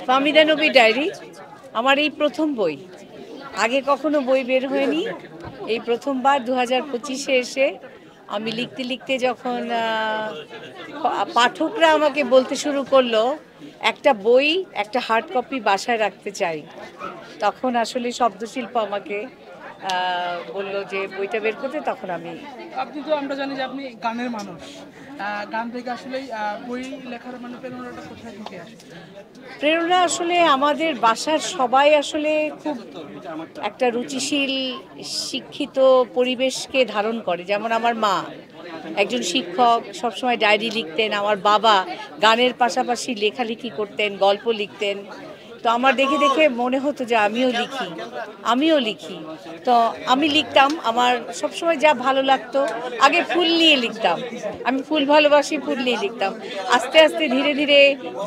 Fahmida Nabi diary আমার এই প্রথম বই। আগে কখনো বই বের হয়নি, এই প্রথমবার 2025-এ এসে আমি লিখতে লিখতে যখন পাঠকরা আমাকে বলতে শুরু করলো একটা বই, একটা হার্ড কপি বাসায় রাখতে চাই, তখন আসলে শব্দশিল্প আমাকে বললো যে বইটা বের করতে। তখন আপনি তো আমরা জানি যে আপনি গানের মানুষ, গান থেকে আসলে বই লেখার মানে প্রেরণাটা কোথায় থেকে আসে? প্রেরণা আসলে আমাদের বাসার সবাই আসলে খুব একটা রুচিশীল শিক্ষিত পরিবেশকে ধারণ করে। যেমন আমার মা একজন শিক্ষক, সবসময় ডায়েরি লিখতেন। আমার বাবা গানের পাশাপাশি লেখালেখি করতেন, গল্প লিখতেন। তো আমার দেখে দেখে মনে হতো যে আমিও লিখি। তো আমি লিখতাম, আমার সবসময় যা ভালো লাগতো। আগে ফুল নিয়ে লিখতাম, আমি ফুল ভালোবাসি, ফুল নিয়ে লিখতাম। আস্তে আস্তে ধীরে ধীরে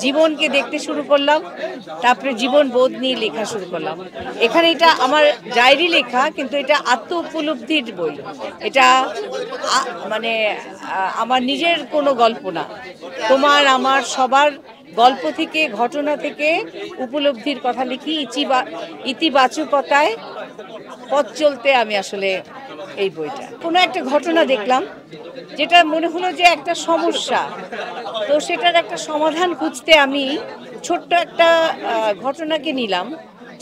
জীবনকে দেখতে শুরু করলাম, তারপরে জীবন বোধ নিয়ে লেখা শুরু করলাম। এখানে এটা আমার ডায়েরি লেখা, কিন্তু এটা আত্ম উপলব্ধির বই। এটা মানে আমার নিজের কোনো গল্প না, তোমার আমার সবার গল্প থেকে, ঘটনা থেকে উপলব্ধির কথা লিখি। ইতিবাচকতায় পথ চলতে আমি আসলে এই বইটা। কোনো একটা ঘটনা দেখলাম যেটা মনে হলো যে একটা সমস্যা, তো সেটার একটা সমাধান খুঁজতে আমি ছোট্ট একটা ঘটনাকে নিলাম,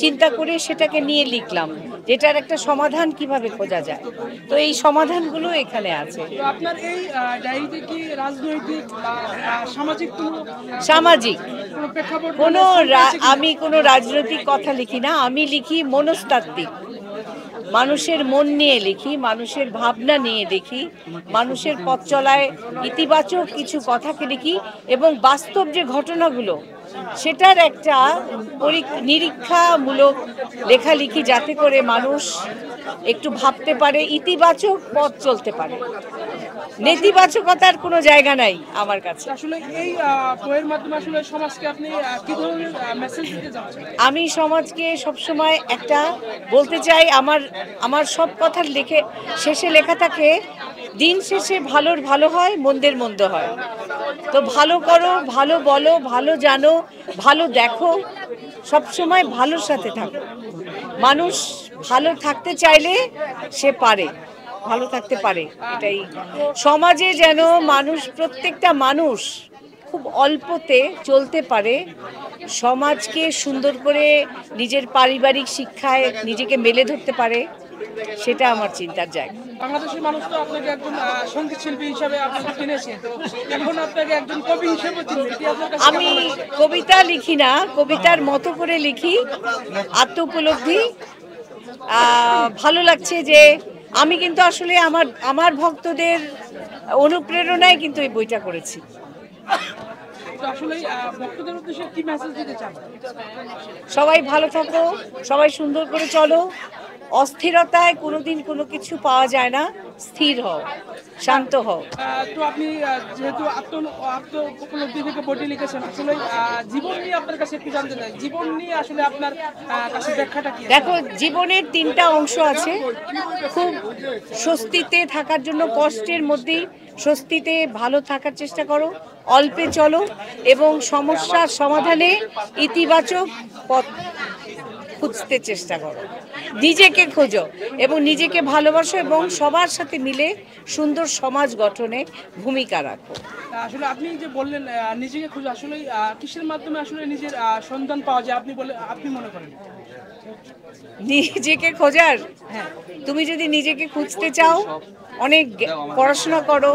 চিন্তা করে সেটাকে নিয়ে লিখলাম, যেটার একটা সমাধান কিভাবে খোঁজা যায়। তো এই সমাধানগুলো এখানে আছে। আপনার এই ডায়েরিতে কি রাজনৈতিক বা সামাজিক কোনো আমি কোনো রাজনৈতিক কথা লিখি না, আমি লিখি মনস্তাত্ত্বিক, মানুষের মন নিয়ে লিখি, মানুষের ভাবনা নিয়ে লিখি, মানুষের পথ চলায় ইতিবাচক কিছু কথাকে লিখি, এবং বাস্তব যে ঘটনাগুলো সেটার একটা নিরীক্ষামূলক লেখালেখি, যাতে করে মানুষ একটু ভাবতে পারে, ইতিবাচক পথ চলতে পারে। নেতিবাচকতার কোনো জায়গা নাই আমার কাছে। আসলে এই বইয়ের মাধ্যমে আসলে সমাজকে আপনি কি ধরনের মেসেজ দিতে চাচ্ছেন? আমি সমাজকে সবসময় একটা বলতে চাই, আমার সব কথার শেষে লেখা থাকে, দিন শেষে ভালোর ভালো হয়, মন্দের মন্দ হয়। তো ভালো করো, ভালো বলো, ভালো জানো, ভালো দেখো, সবসময় ভালোর সাথে থাকো। মানুষ ভালো থাকতে চাইলে সে পারে, ভালো থাকতে পারে। এটাই সমাজে যেন প্রত্যেকটা মানুষ খুব অল্পতে চলতে পারে, সমাজকে সুন্দর করে নিজের পারিবারিক শিক্ষায় নিজেকে মেলে ধরতে পারে, সেটা আমার চিন্তার জায়গা। বাংলাদেশের মানুষ তো আপনাকে একজন সঙ্গীত শিল্পী হিসাবে আপনাকে চিনেছে, তো এখন আপনাকে একজন কবি হিসেবে আমি কবিতা লিখি না, কবিতার মতো করে লিখি, আত্ম উপলব্ধি। ভালো লাগছে যে আমি কিন্তু আসলে আমার ভক্তদের অনুপ্রেরণায় কিন্তু এই বইটা করেছি। সবাই ভালো থাকো, সবাই সুন্দর করে চলো, অস্থিরতায় কোনোদিন কোনো কিছু পাওয়া যায় না, স্থির হও, শান্ত হও। তো আপনি যেহেতু আত্ম উপলব্ধি থেকে বইটি লিখেছেন, আসলে জীবন নিয়ে আপনার কাছে একটু জানতে চাই, জীবন নিয়ে আসলে আপনার কাছে ব্যাখ্যাটা কি? দেখো, জীবনের 3টা অংশ আছে। খুব স্বস্তিতে থাকার জন্য কষ্টের মধ্যেই স্বস্তিতে ভালো থাকার চেষ্টা করো, অল্পে চলো, এবং সমস্যার সমাধানে ইতিবাচক পথ খুঁজতে চেষ্টা করো, নিজেকে খোঁজো এবং নিজেকে ভালোবাসো, এবং সবার সাথে মিলে সুন্দর সমাজ গঠনে ভূমিকা রাখো। আসলে আপনি যে বললেন নিজেকে খোঁজো, আসলে কিসের মাধ্যমে আসলে নিজের সন্ধান পাওয়া যায় আপনি মনে করেন? নিজেকে খোঁজার, তুমি যদি নিজেকে খুঁজতে চাও, অনেক পড়াশোনা করো,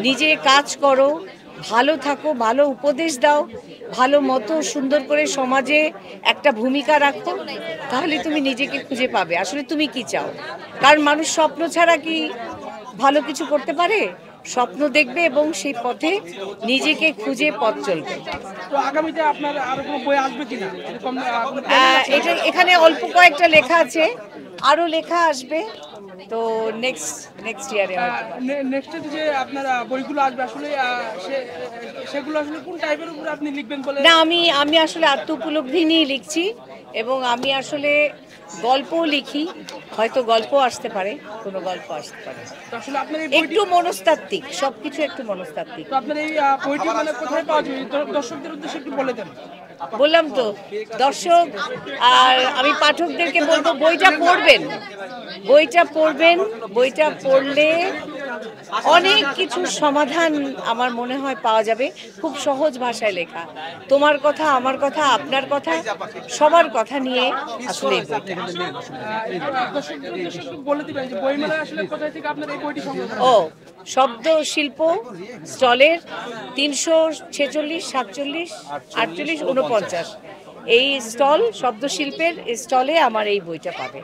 নিজে কাজ করো, ভালো থাকো, ভালো উপদেশ দাও, ভালো মতো সুন্দর করে সমাজে একটা ভূমিকা রাখো, তাহলে তুমি নিজেকে খুঁজে পাবে আসলে তুমি কি চাও। কারণ মানুষ স্বপ্ন ছাড়া কি ভালো কিছু করতে পারে? স্বপ্ন দেখবে এবং সেই পথে নিজেকে খুঁজে পথ চলবে। তো আগামীতে আপনার আরো কোনো বই আসবে কিনা? এখানে অল্প কয়েকটা লেখা আছে, আরো লেখা আসবে, তো নেক্সট ইয়ারে নেক্সট যে আপনার বইগুলো আসবে, আসলে সেগুলো আসলে কোন টাইপের উপরে আপনি লিখবেন বলে? না, আমি আসলে আত্ম উপলব্ধি নিয়ে লিখছি, এবং আমি আসলে গল্পও লিখি, হয়তো গল্প আসতে পারে, কোনো গল্প আসতে পারে। তো আসলে আপনার এই বইটি, একটু মনস্তাত্ত্বিক, সবকিছু একটু মনস্তাত্ত্বিক। তো আপনার এই বইটি মানে কোথায় পাওয়া যাবে দর্শকদের উদ্দেশ্যে একটু বলে দেন। বললাম তো, দর্শক আর আমি পাঠকদেরকে বলবো বইটা পড়বেন, বইটা পড়বেন। বইটা পড়লে অনেক কিছুর সমাধান আমার মনে হয় পাওয়া যাবে। খুব সহজ ভাষায় লেখা, তোমার কথা, আমার কথা, আপনার কথা, সবার কথা নিয়ে আসলে এই বইটা। দর্শকদের উদ্দেশ্যে একটু বলে দিবেন যে বইমেলায় আসলে কোথায় থেকে আপনার এই বইটি সংগ্রহ করা ও শব্দ শিল্প স্টলের 346, 47, 48, 49 এই স্টল, শব্দ শিল্পের স্টলে আমার এই বইটা পাবে।